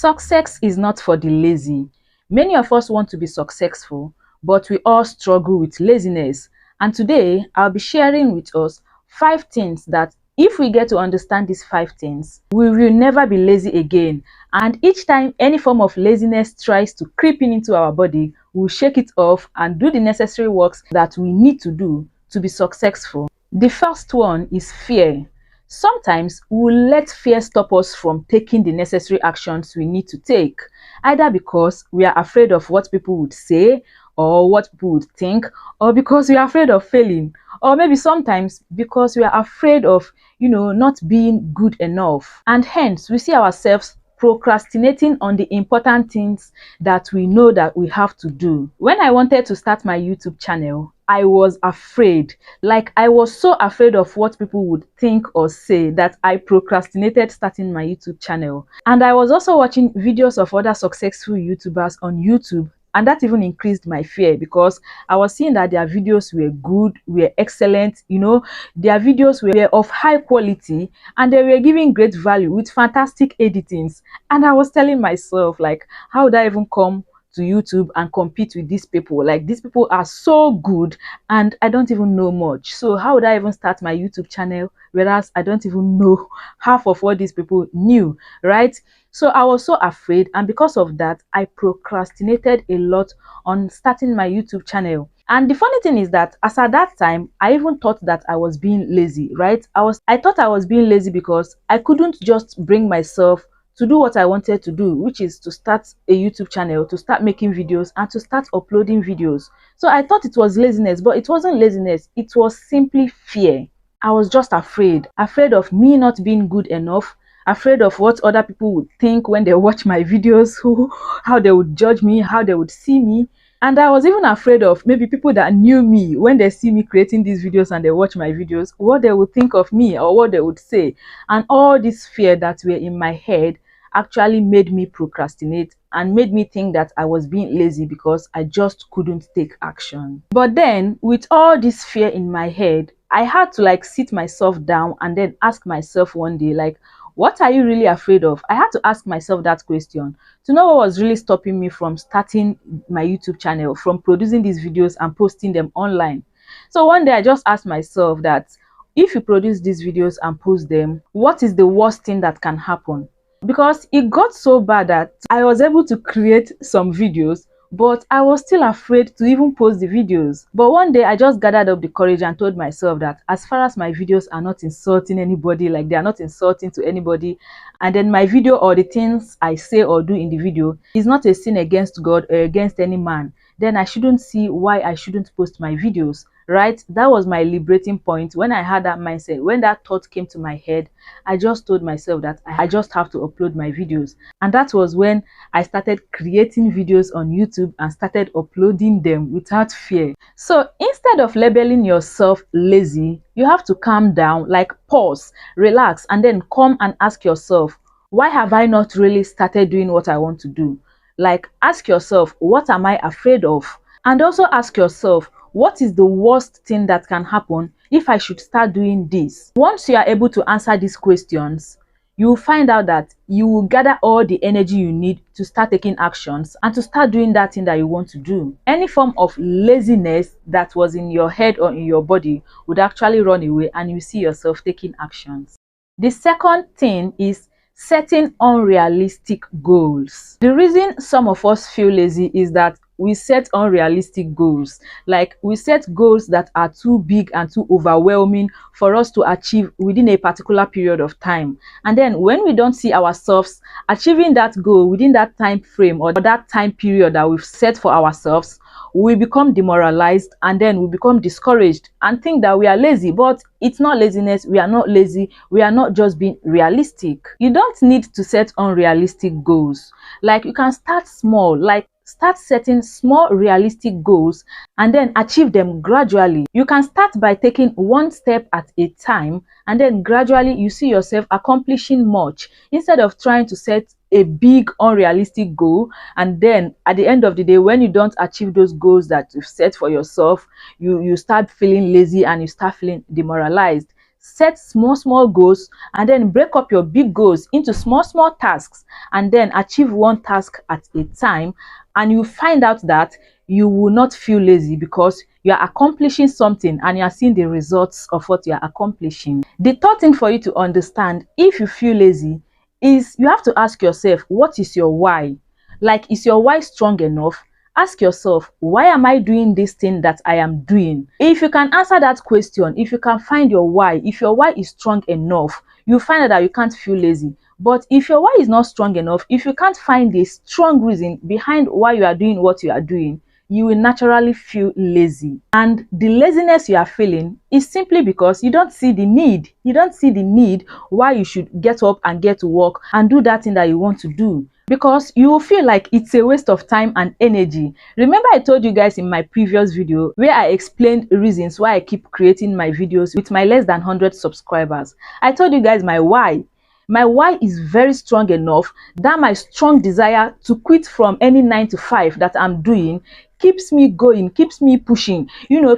Success is not for the lazy. Many of us want to be successful, but we all struggle with laziness. And today, I'll be sharing with us 5 things that if we get to understand these 5 things, we will never be lazy again. And each time any form of laziness tries to creep into our body, we'll shake it off and do the necessary works that we need to do to be successful. The first one is fear. Sometimes we'll let fear stop us from taking the necessary actions we need to take, either because we are afraid of what people would say or what people would think, or because we are afraid of failing, or maybe sometimes because we are afraid of, not being good enough. And hence, we see ourselves procrastinating on the important things that we know that we have to do. When I wanted to start my YouTube channel, I was afraid. Like, I was so afraid of what people would think or say that I procrastinated starting my YouTube channel. And I was also watching videos of other successful YouTubers on YouTube, and that even increased my fear because I was seeing that their videos were good, were excellent, their videos were of high quality and they were giving great value with fantastic editings. And I was telling myself, like, how would I even come to YouTube and compete with these people? Like, these people are so good and I don't even know much. So how would I even start my YouTube channel whereas I don't even know half of what these people knew, right? So I was so afraid, and because of that, I procrastinated a lot on starting my YouTube channel. And the funny thing is that as at that time, I even thought that I was being lazy, right? I thought I was being lazy because I couldn't just bring myself to do what I wanted to do, which is to start a YouTube channel, to start making videos and to start uploading videos. So I thought it was laziness, but it wasn't laziness. It was simply fear. I was just afraid of me not being good enough, afraid of what other people would think when they watch my videos, how they would judge me, how they would see me. And I was even afraid of maybe people that knew me, when they see me creating these videos and they watch my videos, what they would think of me or what they would say. And all this fear that were in my head actually made me procrastinate and made me think that I was being lazy because I just couldn't take action. But then, with all this fear in my head, I had to sit myself down and then ask myself one day, what are you really afraid of? I had to ask myself that question to know what was really stopping me from starting my YouTube channel, from producing these videos and posting them online. So one day I just asked myself that if you produce these videos and post them, what is the worst thing that can happen? Because it got so bad that I was able to create some videos, but I was still afraid to even post the videos. But one day I just gathered up the courage and told myself that as far as my videos are not insulting anybody, like they are not insulting to anybody, and then my video or the things I say or do in the video is not a sin against God or against any man, then I shouldn't see why I shouldn't post my videos, right? That was my liberating point. When I had that mindset, when that thought came to my head, I just told myself that I just have to upload my videos. And that was when I started creating videos on YouTube and started uploading them without fear. So instead of labeling yourself lazy, you have to calm down, pause, relax, and then come and ask yourself, why have I not really started doing what I want to do? Ask yourself, what am I afraid of? And also ask yourself, what is the worst thing that can happen if I should start doing this? Once you are able to answer these questions, you will find out that you will gather all the energy you need to start taking actions and to start doing that thing that you want to do. Any form of laziness that was in your head or in your body would actually run away and you see yourself taking actions. The second thing is setting unrealistic goals. The reason some of us feel lazy is that we set unrealistic goals. We set goals that are too big and too overwhelming for us to achieve within a particular period of time. And then when we don't see ourselves achieving that goal within that time frame or that time period that we've set for ourselves, we become demoralized and then we become discouraged and think that we are lazy. But it's not laziness. We are not lazy. We are not just being realistic. You don't need to set unrealistic goals. You can start small, start setting small realistic goals and then achieve them gradually. You can start by taking one step at a time and then gradually you see yourself accomplishing much instead of trying to set a big unrealistic goal and then at the end of the day, when you don't achieve those goals that you've set for yourself, you start feeling lazy and you start feeling demoralized. set small goals, and then break up your big goals into small tasks, and then achieve one task at a time. And you find out that you will not feel lazy because you are accomplishing something and you are seeing the results of what you are accomplishing. The third thing for you to understand if you feel lazy is you have to ask yourself, what is your why? Like, is your why strong enough? Ask yourself, why am I doing this thing that I am doing? If you can answer that question, if you can find your why, if your why is strong enough, you find out that you can't feel lazy. But if your why is not strong enough, if you can't find a strong reason behind why you are doing what you are doing, you will naturally feel lazy. And the laziness you are feeling is simply because you don't see the need. You don't see the need why you should get up and get to work and do that thing that you want to do, because you will feel like it's a waste of time and energy. Remember, I told you guys in my previous video where I explained reasons why I keep creating my videos with my less than 100 subscribers. I told you guys my why. My why is very strong enough that my strong desire to quit from any 9 to 5 that I'm doing keeps me going, keeps me pushing,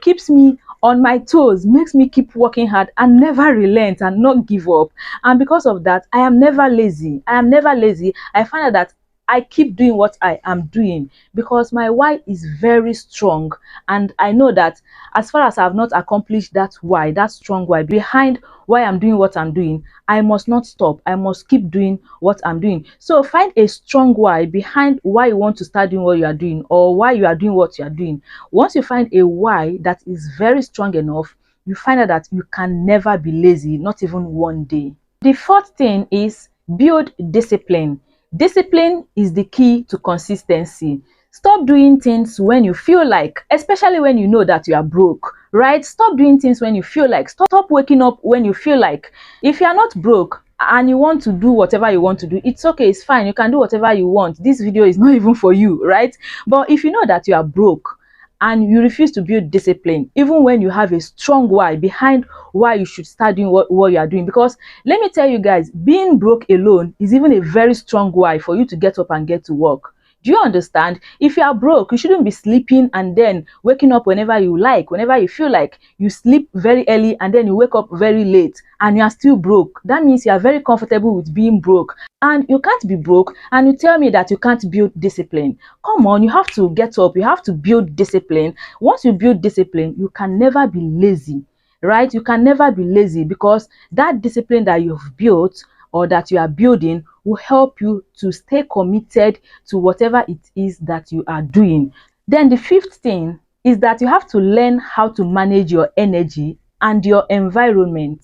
keeps me on my toes, makes me keep working hard and never relent and not give up. And because of that, I am never lazy. I am never lazy. I find out that I keep doing what I am doing because my why is very strong. And I know that as far as I have not accomplished that why, that strong why behind why I'm doing what I'm doing, I must not stop. I must keep doing what I'm doing. So find a strong why behind why you want to start doing what you are doing or why you are doing what you are doing. Once you find a why that is very strong enough, you find out that you can never be lazy, not even one day. The fourth thing is build discipline. Discipline is the key to consistency. Stop doing things when you feel like, especially when you know that you are broke, right? Stop doing things when you feel like. Stop waking up when you feel like. If you are not broke and you want to do whatever you want to do, it's okay, it's fine. You can do whatever you want. This video is not even for you, right? But if you know that you are broke and you refuse to build discipline, even when you have a strong why behind why you should start doing what you are doing, because let me tell you guys, being broke alone is even a very strong why for you to get up and get to work. Do you understand? If you are broke, you shouldn't be sleeping and then waking up whenever you like, whenever you feel like. You sleep very early and then you wake up very late and you are still broke. That means you are very comfortable with being broke. And you can't be broke and you tell me that you can't build discipline. Come on, you have to get up. You have to build discipline. Once you build discipline, you can never be lazy, right? You can never be lazy because that discipline that you've built or that you are building will help you to stay committed to whatever it is that you are doing. Then the fifth thing is that you have to learn how to manage your energy and your environment.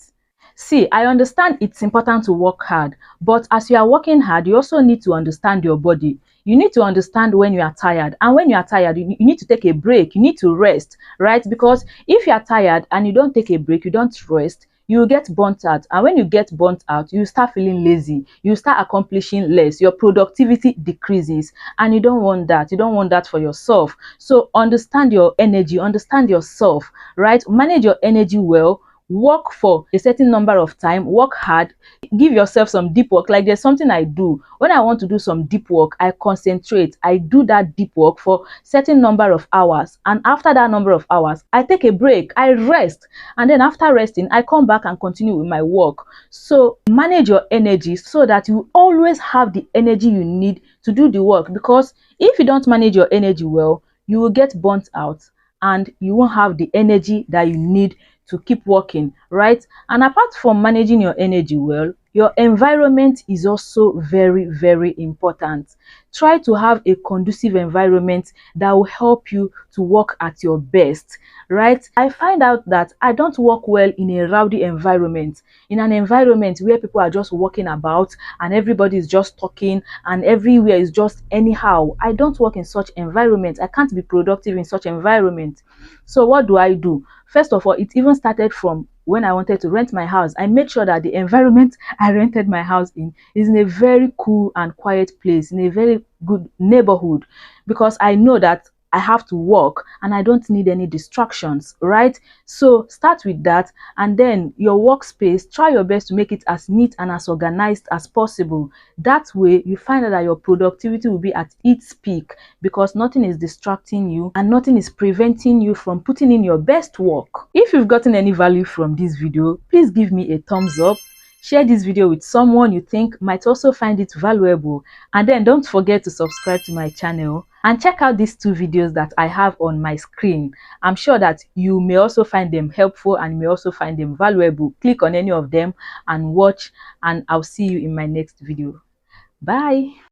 See, I understand it's important to work hard, but as you are working hard, you also need to understand your body. You need to understand when you are tired, and when you are tired, you need to take a break. You need to rest, right? Because if you are tired and you don't take a break, you don't rest, you will get burnt out. And when you get burnt out, you start feeling lazy. You start accomplishing less. Your productivity decreases. And you don't want that. You don't want that for yourself. So understand your energy. Understand yourself, right? Manage your energy well. Work for a certain number of time, work hard, give yourself some deep work. Like there's something I do when I want to do some deep work, I concentrate, I do that deep work for certain number of hours, and after that number of hours I take a break, I rest, and then after resting I come back and continue with my work. So manage your energy so that you always have the energy you need to do the work, because if you don't manage your energy well, you will get burnt out and you won't have the energy that you need to keep working, right? And apart from managing your energy well, your environment is also very important. Try to have a conducive environment that will help you to work at your best, right? I find out that I don't work well in a rowdy environment, in an environment where people are just walking about and everybody is just talking and everywhere is just anyhow. I don't work in such environment. I can't be productive in such environment. So what do? First of all, it even started from when I wanted to rent my house. I made sure that the environment I rented my house in is in a very cool and quiet place, in a very good neighborhood, because I know that I have to work and I don't need any distractions, right? So start with that, and then your workspace, try your best to make it as neat and as organized as possible. That way you find out that your productivity will be at its peak, because nothing is distracting you and nothing is preventing you from putting in your best work. If you've gotten any value from this video, please give me a thumbs up. Share this video with someone you think might also find it valuable, and then don't forget to subscribe to my channel and check out these 2 videos that I have on my screen. I'm sure that you may also find them helpful and you may also find them valuable. Click on any of them and watch, and I'll see you in my next video. Bye.